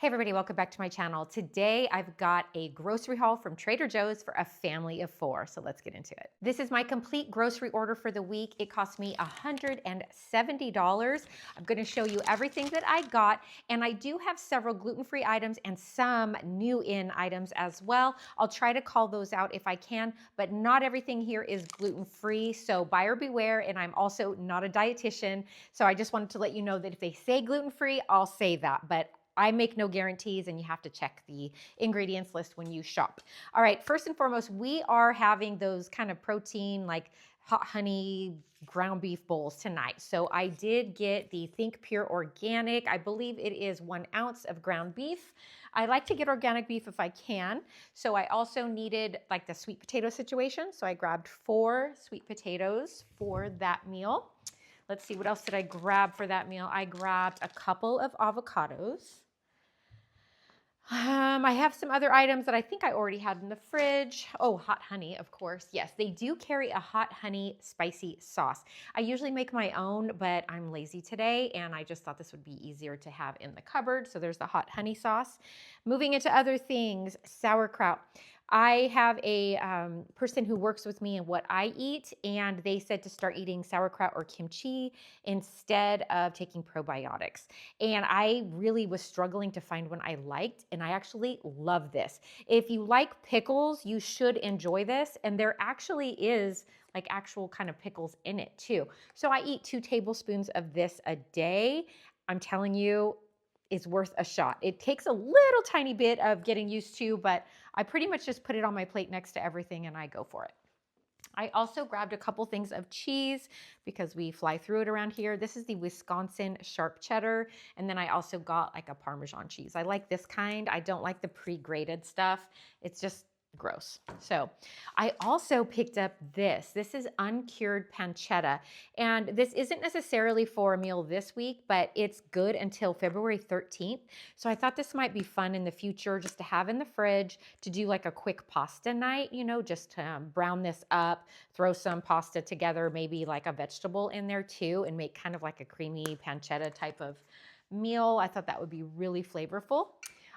Hey everybody, welcome back to my channel. Today I've got a grocery haul from Trader Joe's for a family of 4, so let's get into it. This is my complete grocery order for the week. It cost me $170. I'm gonna show you everything that I got, and I do have several gluten-free items and some new in items as well. I'll try to call those out if I can, but not everything here is gluten-free, so buyer beware, and I'm also not a dietitian, so I just wanted to let you know that if they say gluten-free, I'll say that, but I make no guarantees and you have to check the ingredients list when you shop. All right, first and foremost, we are having those kind of protein like hot honey ground beef bowls tonight. So I did get the Think Pure Organic. I believe it is 1 ounce of ground beef. I like to get organic beef if I can. So I also needed like the sweet potato situation. So I grabbed 4 sweet potatoes for that meal. Let's see, what else did I grab for that meal? I grabbed a couple of avocados. I have some other items that I think I already had in the fridge. Oh, hot honey, of course. Yes, they do carry a hot honey spicy sauce. I usually make my own, but I'm lazy today, and I just thought this would be easier to have in the cupboard. So there's the hot honey sauce. Moving into other things, sauerkraut. I have a person who works with me in what I eat, and they said to start eating sauerkraut or kimchi instead of taking probiotics. And I really was struggling to find one I liked, and I actually love this. If you like pickles, you should enjoy this, and there actually is like actual kind of pickles in it too. So I eat 2 tablespoons of this a day. I'm telling you, it's worth a shot. It takes a little tiny bit of getting used to, but I pretty much just put it on my plate next to everything and I go for it. I also grabbed a couple things of cheese because we fly through it around here. This is the Wisconsin sharp cheddar. And then I also got like a Parmesan cheese. I like this kind. I don't like the pre-grated stuff. It's just gross. So I also picked up this. This is uncured pancetta. And this isn't necessarily for a meal this week, but it's good until February 13th. So I thought this might be fun in the future just to have in the fridge to do like a quick pasta night, you know, just to brown this up, throw some pasta together, maybe like a vegetable in there too, and make kind of like a creamy pancetta type of meal. I thought that would be really flavorful.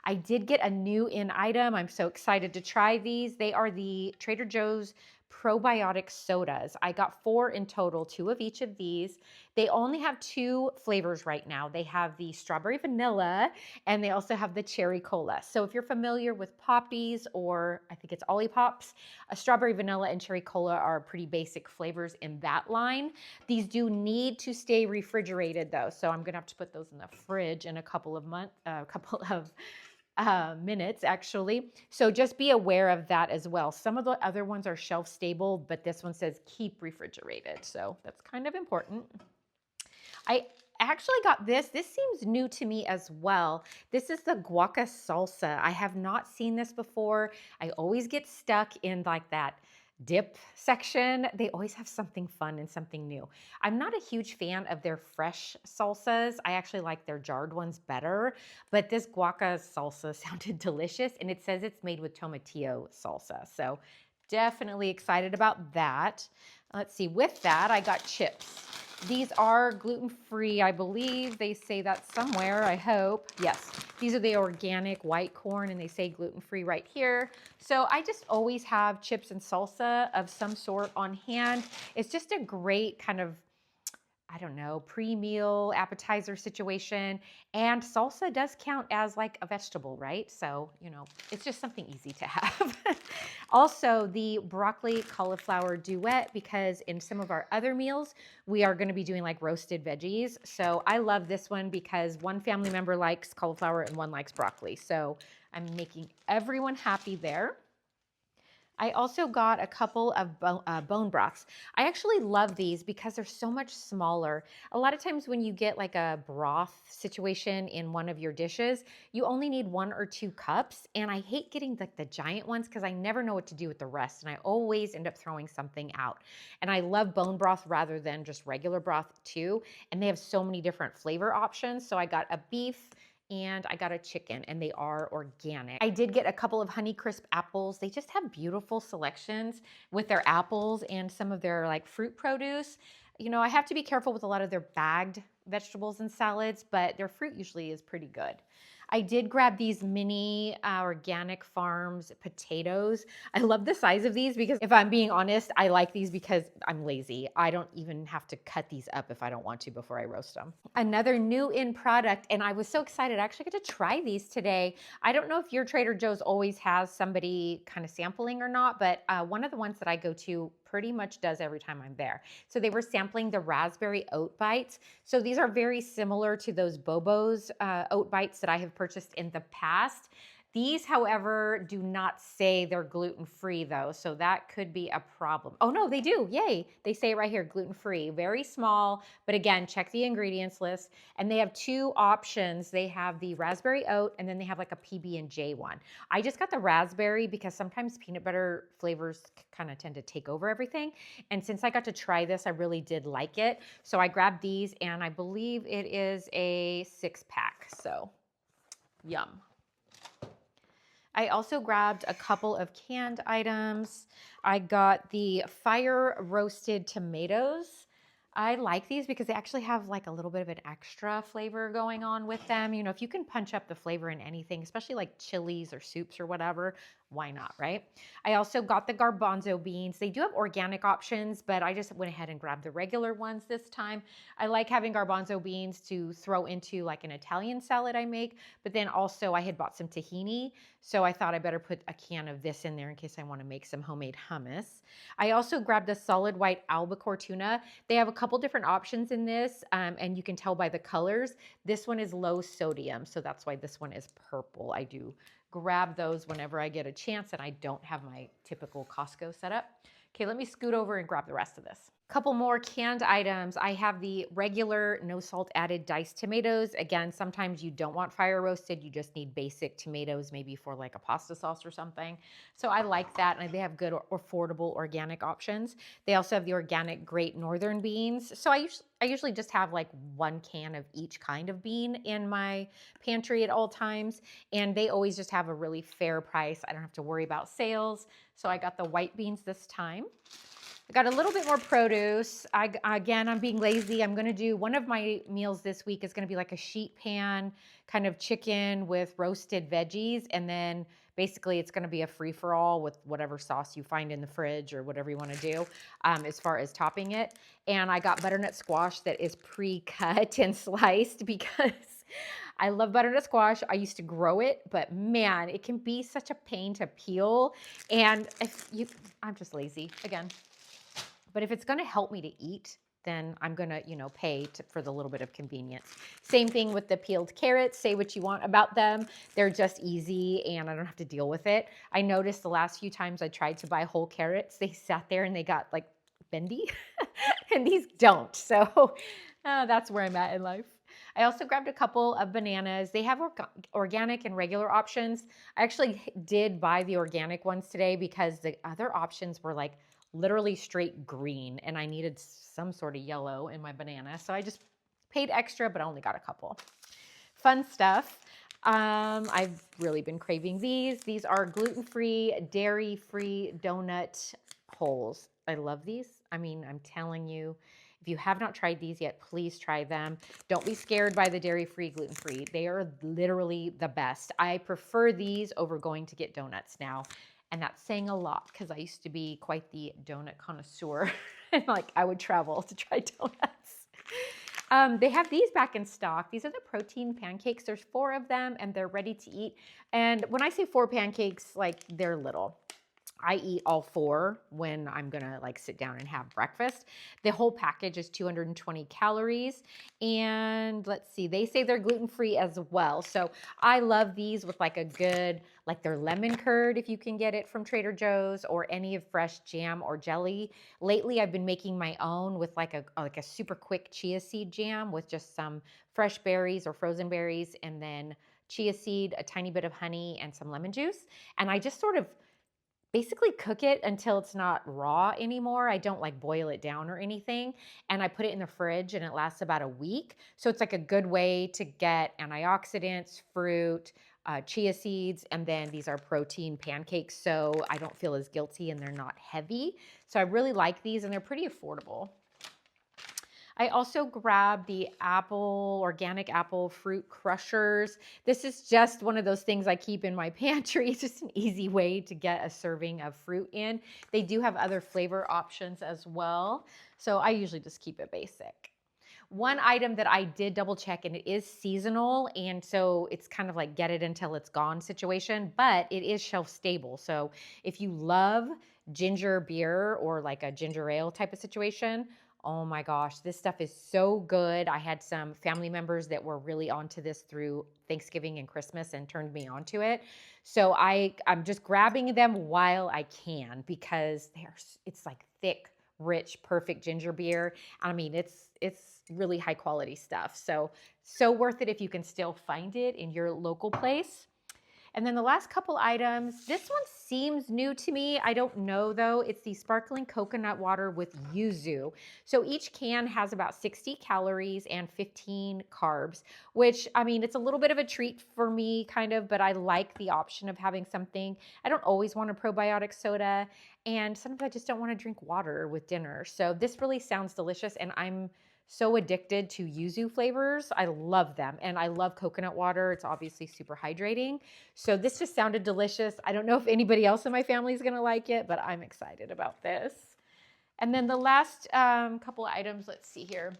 I did get a new in item. I'm so excited to try these. They are the Trader Joe's probiotic sodas. I got 4 in total, 2 of each of these. They only have 2 flavors right now. They have the strawberry vanilla and they also have the cherry cola. So if you're familiar with Poppies, or I think it's Olipop's, a strawberry vanilla and cherry cola are pretty basic flavors in that line. These do need to stay refrigerated though. So I'm gonna have to put those in the fridge in a couple of minutes actually. So just be aware of that as well. Some of the other ones are shelf stable, but this one says keep refrigerated. So that's kind of important. I actually got this. This seems new to me as well. This is the guaca salsa. I have not seen this before. I always get stuck in like that dip section. They always have something fun and something new. I'm not a huge fan of their fresh salsas. I actually like their jarred ones better, but this guaca salsa sounded delicious, and it says it's made with tomatillo salsa. So definitely excited about that. Let's see, with that, I got chips. These are gluten-free, I believe. They say that somewhere, I hope. Yes, these are the organic white corn, and they say gluten-free right here. So I just always have chips and salsa of some sort on hand. It's just a great kind of, I don't know, pre-meal appetizer situation. And salsa does count as like a vegetable, right? So, you know, it's just something easy to have. Also, the broccoli cauliflower duet, because in some of our other meals, we are going to be doing like roasted veggies. So I love this one because one family member likes cauliflower and one likes broccoli. So I'm making everyone happy there. I also got a couple of bone broths. I actually love these because they're so much smaller. A lot of times when you get like a broth situation in one of your dishes, you only need 1 or 2 cups. And I hate getting like the giant ones because I never know what to do with the rest. And I always end up throwing something out. And I love bone broth rather than just regular broth too. And they have so many different flavor options. So I got a beef, and I got a chicken, and they are organic. I did get a couple of Honeycrisp apples. They just have beautiful selections with their apples and some of their like fruit produce. You know, I have to be careful with a lot of their bagged vegetables and salads, but their fruit usually is pretty good. I did grab these mini Organic Farms potatoes. I love the size of these because if I'm being honest, I like these because I'm lazy. I don't even have to cut these up if I don't want to before I roast them. Another new in product, and I was so excited. I actually get to try these today. I don't know if your Trader Joe's always has somebody kind of sampling or not, but one of the ones that I go to pretty much does every time I'm there. So they were sampling the raspberry oat bites. So these are very similar to those Bobo's oat bites that I have purchased in the past. These, however, do not say they're gluten-free though, so that could be a problem. Oh no, they do, yay. They say it right here, gluten-free, very small, but again, check the ingredients list. And they have two options. They have the raspberry oat, and then they have like a PB&J one. I just got the raspberry because sometimes peanut butter flavors kind of tend to take over everything. And since I got to try this, I really did like it. So I grabbed these, and I believe it is a 6-pack, so yum. I also grabbed a couple of canned items. I got the fire roasted tomatoes. I like these because they actually have like a little bit of an extra flavor going on with them. You know, if you can punch up the flavor in anything, especially like chilies or soups or whatever, why not, right? I also got the garbanzo beans. They do have organic options, but I just went ahead and grabbed the regular ones this time. I like having garbanzo beans to throw into like an Italian salad I make, but then also I had bought some tahini, so I thought I better put a can of this in there in case I want to make some homemade hummus. I also grabbed the solid white albacore tuna. They have a couple different options in this, and you can tell by the colors. This one is low sodium, so that's why this one is purple. I do grab those whenever I get a chance and I don't have my typical Costco setup. Okay, let me scoot over and grab the rest of this. Couple more canned items. I have the regular no salt added diced tomatoes. Again, sometimes you don't want fire roasted. You just need basic tomatoes, maybe for like a pasta sauce or something. So I like that. And they have good affordable organic options. They also have the organic Great Northern beans. So I usually just have like 1 can of each kind of bean in my pantry at all times. And they always just have a really fair price. I don't have to worry about sales. So I got the white beans this time. I got a little bit more produce. Again, I'm being lazy. I'm gonna do one of my meals this week is gonna be like a sheet pan kind of chicken with roasted veggies. And then basically it's gonna be a free-for-all with whatever sauce you find in the fridge or whatever you wanna do as far as topping it. And I got butternut squash that is pre-cut and sliced because I love butternut squash. I used to grow it, but man, it can be such a pain to peel. And I'm just lazy again. But if it's going to help me to eat, then I'm going to, pay for the little bit of convenience. Same thing with the peeled carrots. Say what you want about them. They're just easy and I don't have to deal with it. I noticed the last few times I tried to buy whole carrots, they sat there and they got like bendy and these don't. So that's where I'm at in life. I also grabbed a couple of bananas. They have organic and regular options. I actually did buy the organic ones today because the other options were like literally straight green and I needed some sort of yellow in my banana. So I just paid extra, but I only got a couple. Fun stuff. I've really been craving these. These are gluten-free, dairy-free donut holes. I love these. I mean, I'm telling you, if you have not tried these yet, please try them. Don't be scared by the dairy-free, gluten-free. They are literally the best. I prefer these over going to get donuts now. And that's saying a lot because I used to be quite the donut connoisseur. And like I would travel to try donuts. They have these back in stock. These are the protein pancakes. There's 4 of them and they're ready to eat. And when I say 4 pancakes, like they're little. I eat all 4 when I'm gonna like sit down and have breakfast. The whole package is 220 calories. And let's see, they say they're gluten-free as well. So I love these with like a good, like their lemon curd if you can get it from Trader Joe's or any of fresh jam or jelly. Lately, I've been making my own with like a super quick chia seed jam with just some fresh berries or frozen berries and then chia seed, a tiny bit of honey and some lemon juice. And I just sort of basically cook it until it's not raw anymore. I don't like boil it down or anything. And I put it in the fridge and it lasts about a week. So it's like a good way to get antioxidants, fruit, chia seeds, and then these are protein pancakes. So I don't feel as guilty and they're not heavy. So I really like these and they're pretty affordable. I also grabbed the organic apple fruit crushers. This is just one of those things I keep in my pantry. It's just an easy way to get a serving of fruit in. They do have other flavor options as well. So I usually just keep it basic. One item that I did double check, and it is seasonal, and so it's kind of like get it until it's gone situation, but it is shelf stable. So if you love ginger beer or like a ginger ale type of situation, oh my gosh, this stuff is so good. I had some family members that were really onto this through Thanksgiving and Christmas and turned me onto it. So I'm just grabbing them while I can because it's like thick, rich, perfect ginger beer. I mean, it's really high quality stuff. So worth it if you can still find it in your local place. And then the last couple items, this one seems new to me. I don't know though. It's the sparkling coconut water with yuzu. So each can has about 60 calories and 15 carbs, which I mean, it's a little bit of a treat for me kind of, but I like the option of having something. I don't always want a probiotic soda, and sometimes I just don't want to drink water with dinner. So this really sounds delicious, and I'm so addicted to yuzu flavors. I love them, and I love coconut water. It's obviously super hydrating. So this just sounded delicious. I don't know if anybody else in my family is going to like it, but I'm excited about this. And then the last couple of items, let's see here.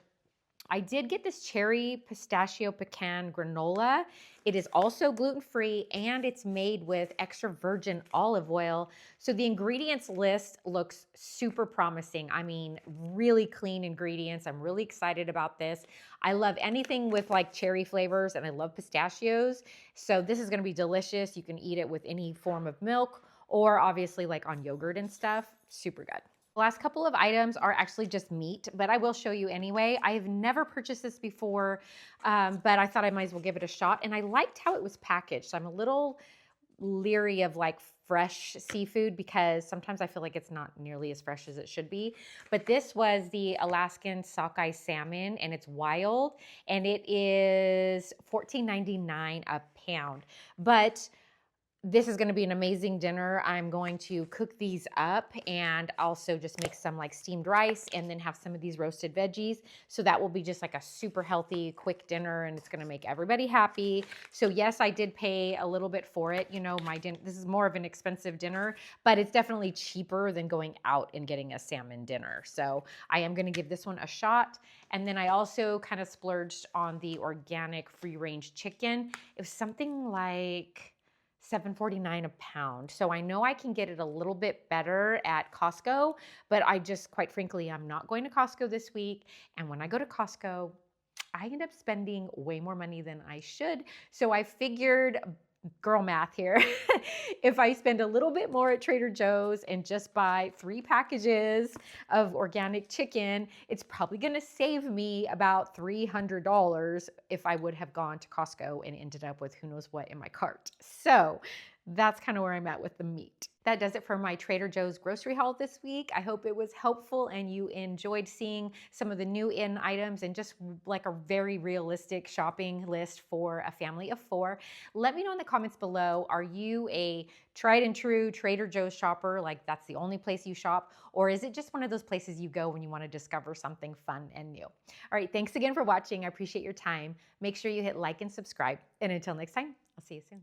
I did get this cherry pistachio pecan granola. It is also gluten-free, and it's made with extra virgin olive oil. So the ingredients list looks super promising. I mean, really clean ingredients. I'm really excited about this. I love anything with like cherry flavors, and I love pistachios. So this is gonna be delicious. You can eat it with any form of milk or obviously like on yogurt and stuff. Super good. The last couple of items are actually just meat, but I will show you anyway. I've never purchased this before, but I thought I might as well give it a shot. And I liked how it was packaged. So I'm a little leery of like fresh seafood because sometimes I feel like it's not nearly as fresh as it should be. But this was the Alaskan sockeye salmon, and it's wild, and it is $14.99 a pound. But this is going to be an amazing dinner. I'm going to cook these up and also just make some like steamed rice and then have some of these roasted veggies. So that will be just like a super healthy, quick dinner, and it's going to make everybody happy. So yes, I did pay a little bit for it. You know, this is more of an expensive dinner, but it's definitely cheaper than going out and getting a salmon dinner. So I am going to give this one a shot. And then I also kind of splurged on the organic free range chicken. It was something like $7.49 a pound. So I know I can get it a little bit better at Costco, but I just, quite frankly, I'm not going to Costco this week. And when I go to Costco, I end up spending way more money than I should. So I figured, girl math here, if I spend a little bit more at Trader Joe's and just buy 3 packages of organic chicken, it's probably going to save me about $300 if I would have gone to Costco and ended up with who knows what in my cart. So that's kind of where I'm at with the meat. That does it for my Trader Joe's grocery haul this week. I hope it was helpful and you enjoyed seeing some of the new in items and just like a very realistic shopping list for a family of 4. Let me know in the comments below, are you a tried and true Trader Joe's shopper, like that's the only place you shop, or is it just one of those places you go when you want to discover something fun and new? All right, thanks again for watching. I appreciate your time. Make sure you hit like and subscribe. And until next time, I'll see you soon.